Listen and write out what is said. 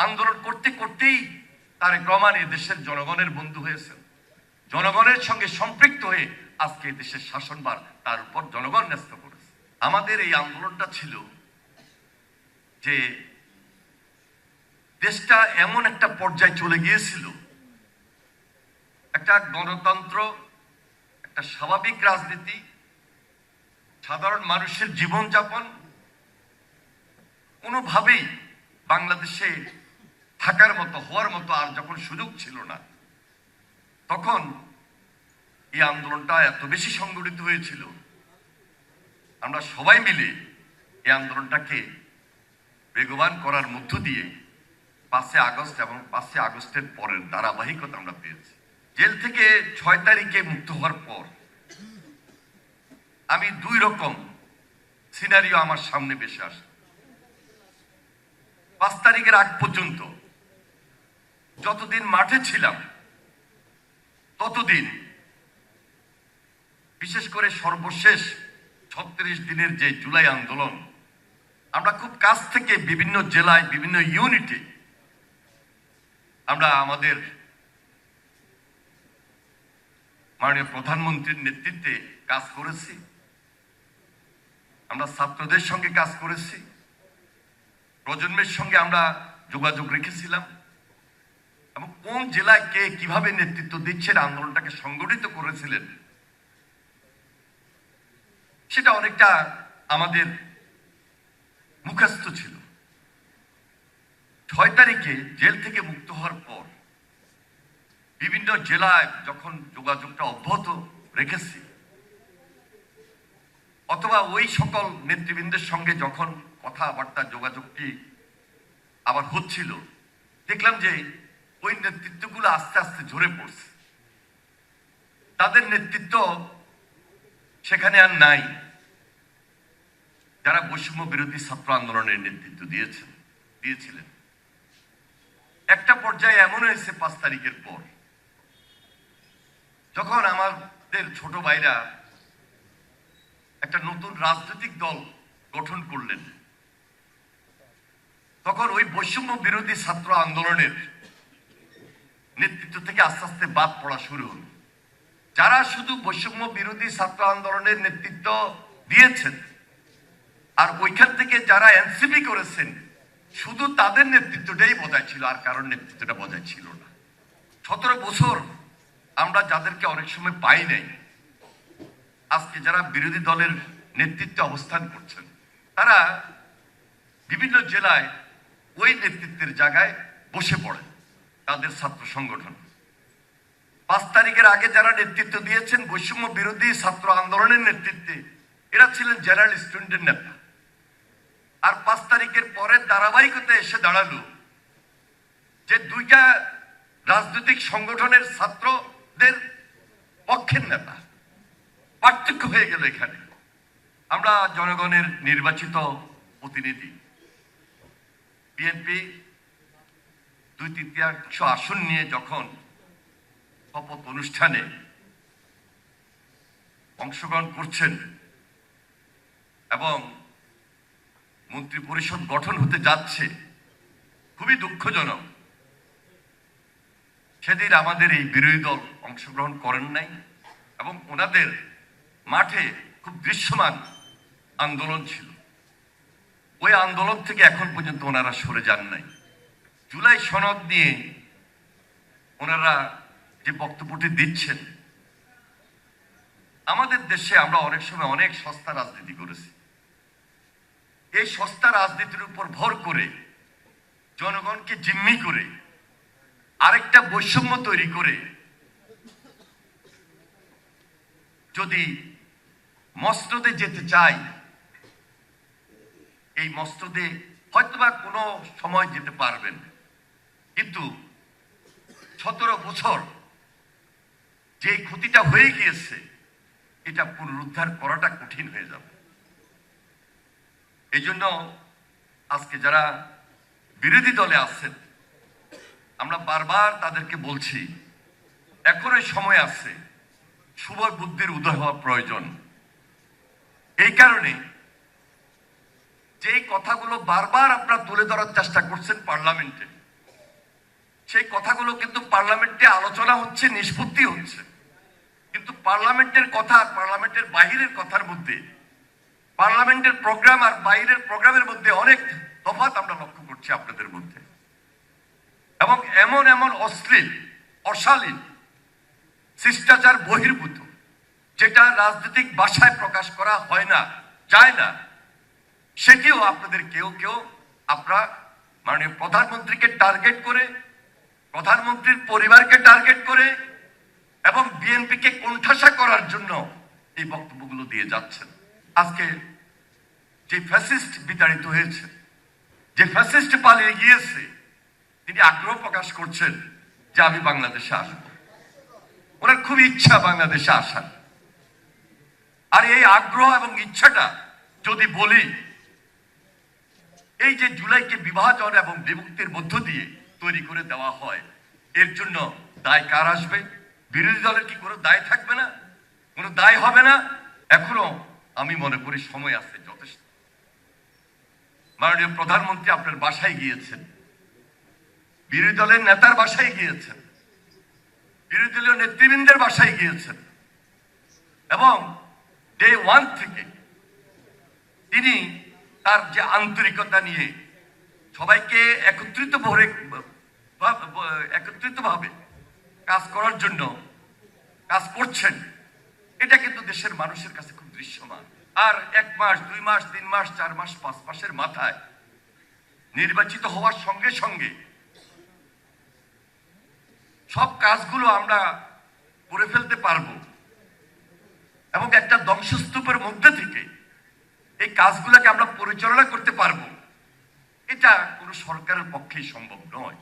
আন্দোলন করতে করতেই তারেক রহমান দেশের জনগণের বন্ধু হয়েছেন, জনগণের সঙ্গে সম্পৃক্ত হয়ে আজকে দেশের শাসনভার তার উপর জনগণ ন্যস্ত করেছে। আমাদের এই আন্দোলনটা ছিল যে দেশটা এমন একটা পর্যায়ে চলে গিয়েছিল, একটা গণতন্ত্র, একটা স্বাভাবিক রাজনীতি, সাধারণ মানুষের জীবনযাপন কোনোভাবেই বাংলাদেশে থাকার মতো হওয়ার মতো আর যখন সুযোগ ছিল না, তখন এই আন্দোলনটা এত বেশি সংগঠিত হয়েছিল। আমরা সবাই মিলে এই আন্দোলনটাকে বেগবান করার মধ্য দিয়ে 5 আগস্ট এবং 5 আগস্টের পরের ধারাবাহিকতা আমরা পেয়েছি। জেল থেকে 6 তারিখে মুক্ত হওয়ার পর আমি 2 রকম সিনারিও আমার সামনে ভেসে আসে। 5 তারিখের আগ পর্যন্ত যতদিন মাঠে ছিলাম ততদিন, বিশেষ করে সর্বশেষ 36 দিনের যে জুলাই আন্দোলন, আমরা খুব কাছ থেকে বিভিন্ন জেলায় বিভিন্ন ইউনিটে আমরা আমাদের মাননীয় প্রধানমন্ত্রীর নেতৃত্বে কাজ করেছি, আমরা ছাত্রদের সঙ্গে কাজ করেছি, প্রজন্মের সঙ্গে আমরা যোগাযোগ রেখেছিলাম এবং কোন জেলায় কে কিভাবে নেতৃত্ব দিচ্ছেন, আন্দোলনটাকে সংগঠিত করেছিলেন, সেটা অনেকটা আমাদের মুখস্থ ছিল। 6 তারিখে জেল থেকে মুক্ত হওয়ার পর বিভিন্ন জেলায় যখন যোগাযোগটা অব্যাহত রেখেছি, অথবা ওই সকল নেতৃবৃন্দের সঙ্গে যখন কথাবার্তা যোগাযোগটি আবার হচ্ছিল, দেখলাম যে ওই নেতৃত্বগুলো আস্তে আস্তে ঝরে পড়ছে, তাদের নেতৃত্ব সেখানে আর নাই যারা বৈষম্য বিরোধী ছাত্র আন্দোলনের নেতৃত্ব দিয়েছিলেন। একটা পর্যায়ে এমন হয়েছে 5 তারিখের পর, যখন আমাদের ছোট ভাইরা একটা নতুন রাজনৈতিক দল গঠন করলেন, তখন ওই বৈষম্য বিরোধী ছাত্র আন্দোলনের নেতৃত্ব থেকে আস্তে আস্তে বাদ পড়া শুরু হল। যারা শুধু বৈষম্য বিরোধী ছাত্র আন্দোলনের নেতৃত্ব দিয়েছেন আর ওইখান থেকে যারা এনসিপি করেছেন, শুধু তাদের নেতৃত্বটাই বজায় ছিল, আর কারোর নেতৃত্বটা বজায় ছিল না। 17 বছর আমরা যাদেরকে অনেক সময় পাই নাই, আজকে যারা বিরোধী দলের নেতৃত্বে অবস্থান করছেন, তারা বিভিন্ন জেলায় ওই নেতৃত্বের জায়গায় বসে পড়েন তাদের ছাত্র সংগঠন। 5 তারিখের আগে যারা নেতৃত্ব দিয়েছেন বৈষম্য বিরোধী ছাত্র আন্দোলনের নেতৃত্বে, এরা ছিলেন জেনারেল স্টুডেন্টের নেতা। আর 5 তারিখের পরের ধারাবাহিকতা এসে দাঁড়ালো যে 2টা রাজনৈতিক সংগঠনের ছাত্রদের পক্ষের নেতা। পার্থক্য হয়ে গেল এখানে। আমরা জনগণের নির্বাচিত প্রতিনিধি, বিএনপি 2/3 আসন নিয়ে যখন শপথ অনুষ্ঠানে অংশগ্রহণ করছেন এবং মন্ত্রী পরিষদ গঠন হতে যাচ্ছে, খুবই দুঃখজনক সেদিন আমাদের এই বিরোধী দল অংশগ্রহণ করেন নাই এবং ওনাদের মাঠে খুব দৃশ্যমান আন্দোলন ছিল। ওই আন্দোলন থেকে এখন পর্যন্ত ওনারা সরে যান নাই। জুলাই সনদ নিয়ে ওনারা যে বক্তব্যটি দিচ্ছেন, আমাদের দেশে আমরা অনেক সময় অনেক সস্তা রাজনীতি করেছি। এই সস্তা রাজনীতির উপর ভর করে জনগণকে জিম্মি করে আরেকটা বৈষম্য তৈরি করে যদি মসনদে যেতে চাই, এই মসনদে হয়তোবা কোনো সময় যেতে পারবেন, কিন্তু 17 বছর যে ক্ষতিটা হয়ে গিয়েছে, এটা পুনরুদ্ধার করাটা কঠিন হয়ে যাবে। এই জন্য আজকে যারা বিরোধী দলে আছেন, আমরা বারবার তাদেরকে বলছি, এখনো সময় আছে, শুভ বুদ্ধির উদয় হওয়া প্রয়োজন। এই কারণে যে কথাগুলো বারবার আপনারা তুলে ধরার চেষ্টা করছেন পার্লামেন্টে, সেই কথাগুলো কিন্তু পার্লামেন্টে আলোচনা হচ্ছে, নিষ্পত্তি হচ্ছে, কিন্তু পার্লামেন্টের কথা আর পার্লামেন্টের বাহিরের কথার মধ্যে, পার্লামেন্টের প্রোগ্রাম আর বাইরের প্রোগ্রামের মধ্যে অনেক তফাৎ আমরা লক্ষ্য করছি আপনাদের মধ্যে। এবং এমন এমন অশ্লীল, অশালীন, শিষ্টাচার বহির্ভূত, যেটা রাজনৈতিক ভাষায় প্রকাশ করা হয় না, যায় না, সেটিও আপনাদের কেউ কেউ আপনারা মাননীয় প্রধানমন্ত্রীকে টার্গেট করে, প্রধানমন্ত্রীর পরিবারকে টার্গেট করে এবং বিএনপিকে কোণঠাসা করার জন্য এই বক্তব্যগুলো দিয়ে যাচ্ছেন। আজকে যে ফ্যাসিস্ট বিতাড়িত হয়েছে, যে ফ্যাসিস্ট পালিয়ে গিয়েছে, তিনি আগ্রহ প্রকাশ করছেন যে আমি বাংলাদেশে আসবো। ওনার খুব ইচ্ছা বাংলাদেশে আসার। আর এই আগ্রহ এবং ইচ্ছাটা যদি বলি, এই যে জুলাইকে বিভাজন এবং বিভক্তির মধ্য দিয়ে তৈরি করে দেওয়া হয়, এর জন্য দায় কার আসবে? বিরোধী দলের কি কোনো দায় থাকবে না? কোনো দায় হবে না? এখনো আমি মনে করি সময় আছে যথেষ্ট। মাননীয় প্রধানমন্ত্রী আপনার বাসায় গিয়েছেন, বিরোধী দলের নেতার বাসায় গিয়েছেন, বিরোধী দলীয় নেতৃবৃন্দের বাসায় গিয়েছেন এবং ডে ওয়ান থেকে তিনি তার যে আন্তরিকতা নিয়ে সবাইকে একত্রিতভাবে কাজ করার জন্য কাজ করছেন, এটা কিন্তু দেশের মানুষের কাছে খুব দৃশ্যমান। আর 1 মাস, 2 মাস, 3 মাস, 4 মাস, 5 মাসের মাথায় নির্বাচিত হওয়ার সঙ্গে সঙ্গে সব কাজগুলো আমরা করে ফেলতে পারবো এবং একটা ধ্বংসস্তূপের মধ্যে থেকে এই কাজগুলোকে আমরা পরিচালনা করতে পারবো, এটা কোনো সরকারের পক্ষেই সম্ভব নয়।